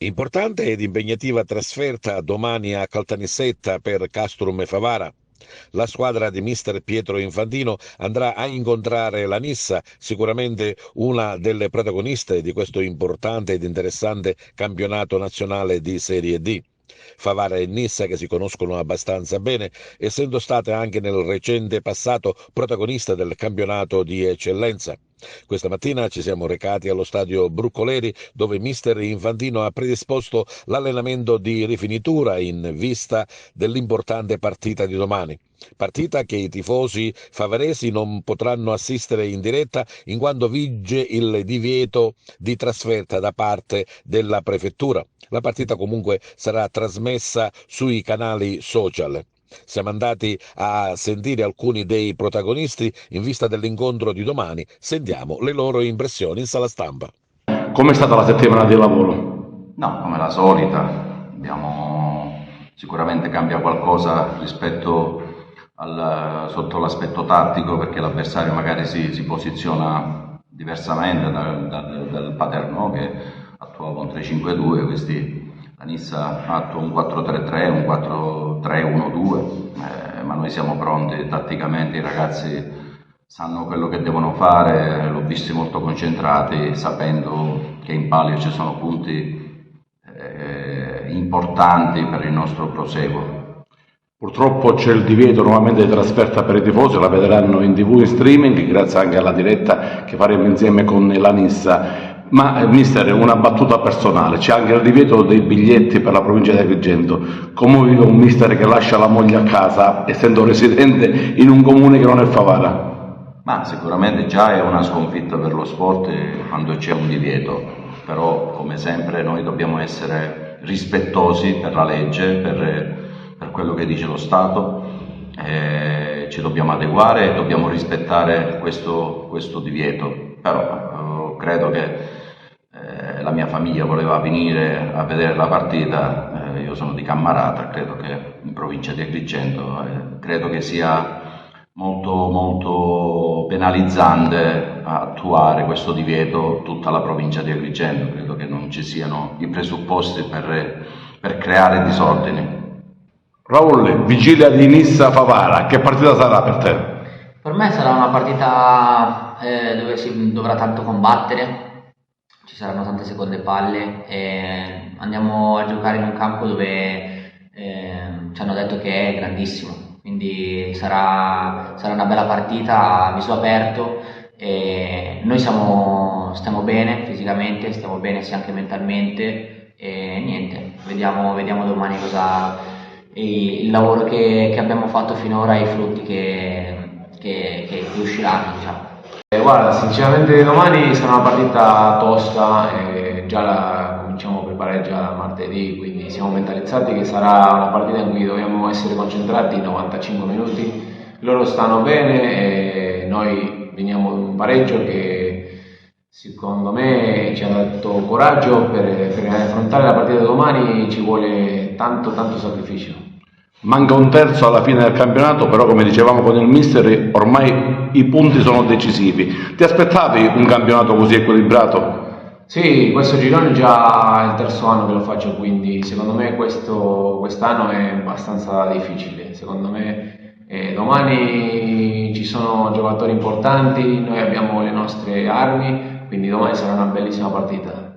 Importante ed impegnativa trasferta domani a Caltanissetta per Castrum e Favara. La squadra di mister Pietro Infantino andrà a incontrare la Nissa, sicuramente una delle protagoniste di questo importante ed interessante campionato nazionale di Serie D. Favara e Nissa che si conoscono abbastanza bene, essendo state anche nel recente passato protagoniste del campionato di eccellenza. Questa mattina ci siamo recati allo stadio Bruccoleri dove mister Infantino ha predisposto l'allenamento di rifinitura in vista dell'importante partita di domani. Partita che i tifosi favaresi non potranno assistere in diretta in quanto vige il divieto di trasferta da parte della prefettura. La partita comunque sarà trasmessa sui canali social. Siamo andati a sentire alcuni dei protagonisti in vista dell'incontro di domani. Sentiamo le loro impressioni in sala stampa. Com'è stata la settimana di lavoro? No, come la solita, sicuramente cambia qualcosa rispetto sotto l'aspetto tattico, perché l'avversario magari si posiziona diversamente dal Paternò che attuava un 3-5-2, la Nissa attua un 4-3-3, un 4-3-1-2, ma noi siamo pronti tatticamente, i ragazzi sanno quello che devono fare, l'ho visti molto concentrati, sapendo che in palio ci sono punti importanti per il nostro proseguo. Purtroppo c'è il divieto nuovamente di trasferta per i tifosi, la vedranno in TV in streaming, grazie anche alla diretta che faremo insieme con la Nissa. Ma mister, una battuta personale, c'è anche il divieto dei biglietti per la provincia di Agrigento. Come vive un mister che lascia la moglie a casa, essendo residente in un comune che non è Favara? Ma sicuramente già è una sconfitta per lo sport quando c'è un divieto, però come sempre noi dobbiamo essere rispettosi per la legge, per quello che dice lo Stato, ci dobbiamo adeguare e dobbiamo rispettare questo divieto, però credo che la mia famiglia voleva venire a vedere la partita, io sono di Cammarata, credo che in provincia di Agrigento, credo che sia molto penalizzante attuare questo divieto tutta la provincia di Agrigento, credo che non ci siano i presupposti per creare disordini. Raul, vigilia di Nissa Favara, che partita sarà per te? Per me sarà una partita dove si dovrà tanto combattere, ci saranno tante seconde palle e andiamo a giocare in un campo dove ci hanno detto che è grandissimo, quindi sarà una bella partita a viso aperto e noi stiamo bene fisicamente, stiamo bene sia anche mentalmente e niente, vediamo domani il lavoro che abbiamo fatto finora e i frutti che usciranno, diciamo. Guarda, sinceramente domani sarà una partita tosta e già la cominciamo a preparare già martedì, quindi siamo mentalizzati che sarà una partita in cui dobbiamo essere concentrati 95 minuti. Loro stanno bene e noi veniamo in un pareggio che secondo me ci ha dato coraggio per affrontare la partita di domani, ci vuole tanto sacrificio. Manca un terzo alla fine del campionato, però come dicevamo con il mister, ormai i punti sono decisivi. Ti aspettavi un campionato così equilibrato? Sì, questo girone è già il terzo anno che lo faccio, quindi secondo me quest'anno è abbastanza difficile. Secondo me domani ci sono giocatori importanti, noi abbiamo le nostre armi, quindi domani sarà una bellissima partita.